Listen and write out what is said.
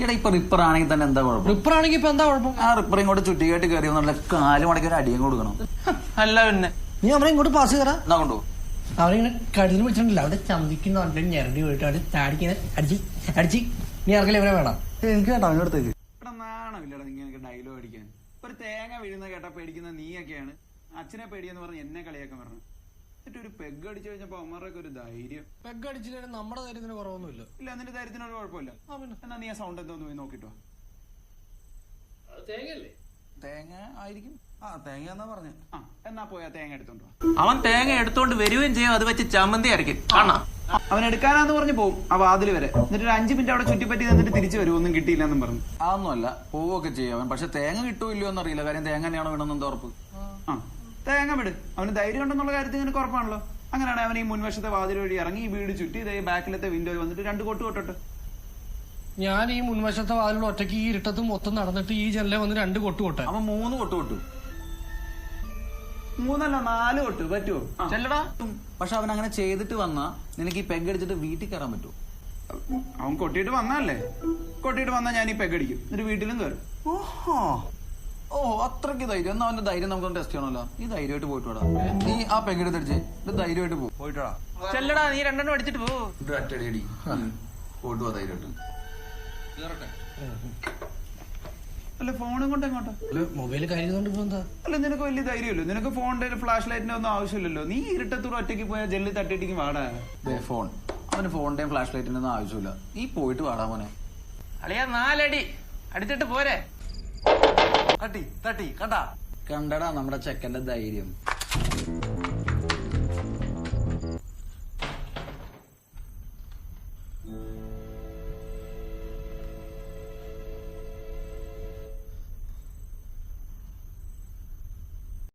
ഈടെ ഇപ്പൊ റിപ്പർ ആണെങ്കിൽ തന്നെ എന്താ കുഴപ്പം? റിപ്പർ ആണെങ്കിൽ ഇപ്പൊ എന്താ കുഴപ്പം? ആ റിപ്പർ ഇങ്ങോട്ട് ചുറ്റിക്കായിട്ട് കയറി നല്ല കാല് മടക്കി ഒരു അടിയും കൊടുക്കണം. അല്ല പിന്നെ നീ അവനെ ഇങ്ങോട്ട് പാസ് കയറാ. എന്നാ കൊണ്ടുപോ. അവനിങ്ങനെ കഴുതിന് വിളിച്ചിട്ടില്ല, അവിടെ ചന്തിക്കുന്ന ഞരണ്ടി പോയിട്ട് അവിടെ താടിക്കിങ്ങനെ അടിച്ച് നീ ഇറങ്ങലേ ഇവരെ വേണം. എനിക്ക് കേട്ടോ അവനടുത്തേക്ക് ഇവിടെ നാണമില്ലടാ ഇങ്ങനെ ഡയലോഗ് അടിക്കാൻ. ഒരു തേങ്ങ വീഴുന്ന കേട്ടാ പേടിക്കുന്ന നീയൊക്കെയാണ്. അച്ഛനെ പേടിയെന്ന് പറഞ്ഞ് എന്നെ കളിയാക്കാൻ പറഞ്ഞു. എന്നിട്ട് ഒരു പെഗ് അടിച്ചു കഴിഞ്ഞപ്പോ അമ്മമാരൊക്കെ ഒരു ധൈര്യം. പെഗ് അടിച്ചില്ലെങ്കിൽ നമ്മുടെ ധൈര്യത്തിന് കുറവൊന്നുമില്ല. ഇല്ല എന്നിട്ട് ധൈര്യത്തിനൊരു കുഴപ്പമില്ല. എന്നാ നീ ആ സൗണ്ട് എന്തോന്ന് പോയി നോക്കിട്ടോ. തേങ്ങയല്ലേ? തേങ്ങ ആയിരിക്കും. ആ തേങ്ങ എന്നാ പറഞ്ഞു. ആ എന്നാ പോയാ തേങ്ങ എടുത്തോണ്ടോ. അവൻ തേങ്ങ എടുത്തോണ്ട് വരികയും ചെയ്യും, അത് വെച്ച് ചമ്മന്തി അരക്കും. കാണാം അവൻ എടുക്കാനാന്ന് പറഞ്ഞ് പോവും ആ വാതില് വരെ. എന്നിട്ട് ഒരു 5 മിനിറ്റ് അവിടെ ചുറ്റിപ്പറ്റി നിന്നിട്ട് തിരിച്ചു വരും. ഒന്നും കിട്ടിയില്ല എന്നും പറഞ്ഞു. അതൊന്നുമല്ല, പോവൊക്കെ ചെയ്യും അവൻ. പക്ഷെ തേങ്ങ കിട്ടൂല്ലോ എന്നറിയില്ല. കാര്യം തേങ്ങ തന്നെയാണോ വേണമെന്ന് ഉറപ്പ്. ആ തേങ്ങ വിട്. അവന് ധൈര്യം ഉണ്ടെന്നുള്ള കാര്യത്തിൽ നിനക്ക് ഉറപ്പാണല്ലോ. അങ്ങനെയാണ് അവൻ ഈ മുൻവശത്തെ വാതിൽ വഴി ഇറങ്ങി ഈ വീട് ചുറ്റി ഇതേ ബാക്കിലത്തെ വിൻഡോയിൽ വന്നിട്ട് 2 കൊട്ട് കൊട്ടിട്ട്. ഞാൻ ഈ മുൻവശത്തെ വാതിലൂടെ ഒറ്റയ്ക്ക് ഈ ഇരുട്ടത്ത് മൊത്തം നടന്നിട്ട് ഈ ജനലെ വന്ന് 2 കൊട്ട് കൊട്ടെ. അവൻ 3 കൊട്ട് കൊട്ടു. 3 അല്ല 4 കൊട്ട് പറ്റുമോ? ചെല്ലടാ. പക്ഷെ അവൻ അങ്ങനെ ചെയ്തിട്ട് വന്നാ നിനക്ക് ഈ പെഗ് അടിച്ചിട്ട് വീട്ടിൽ കയറാൻ പറ്റുമോ? അവൻ കൊട്ടിയിട്ട് വന്നല്ലേ. കൊട്ടിയിട്ട് വന്നാ ഞാൻ ഈ പെഗ് അടിക്കും, എന്നിട്ട് വീട്ടിലും കയറും. ഓ അത്രയ്ക്ക് ധൈര്യം. എന്നാ അവന്റെ ധൈര്യം നമുക്ക് ടെസ്റ്റ് ചെയ്യണമല്ലോ. ഈ ധൈര്യമായിട്ട് പോയിട്ടോടാ. നീ ആ പെഗ് എടുത്തടിച്ച് ഇത് ധൈര്യമായിട്ട് പോയിട്ടോടാ. ചെല്ലടാ, നീ 2 അടിച്ചിട്ട് പോ. ഒറ്റടി അടി പോയിട്ട് പോ ധൈര്യമായിട്ട്. അല്ല ഫോണും കൊണ്ട് എങ്ങോട്ടാ? മൊബൈൽ കരുതുകൊണ്ട് ഇപ്പൊ എന്താ? അല്ല നിനക്ക് വലിയ ധൈര്യമല്ലോ. നിനക്ക് ഫോണിന്റെ ഫ്ലാഷ് ലൈറ്റിന്റെ ഒന്നും ആവശ്യമില്ലല്ലോ. നീ ഇരുട്ടത്തൂടെ ഒറ്റയ്ക്ക് പോയാൽ ജെല്ലി തട്ടിയിട്ടേക്ക് വാടാ. ഫോൺ അവന് ഫോണിന്റെയും ഫ്ലാഷ് ലൈറ്റിന്റെ ഒന്നും ആവശ്യമില്ല. നീ പോയിട്ട് വാടാ മോനെ. അളിയാ 4 അടി അടിച്ചിട്ട് പോരെ. തട്ടി തട്ടി കണ്ടാ കണ്ടടാ നമ്മുടെ ചെക്കന്റെ ധൈര്യം.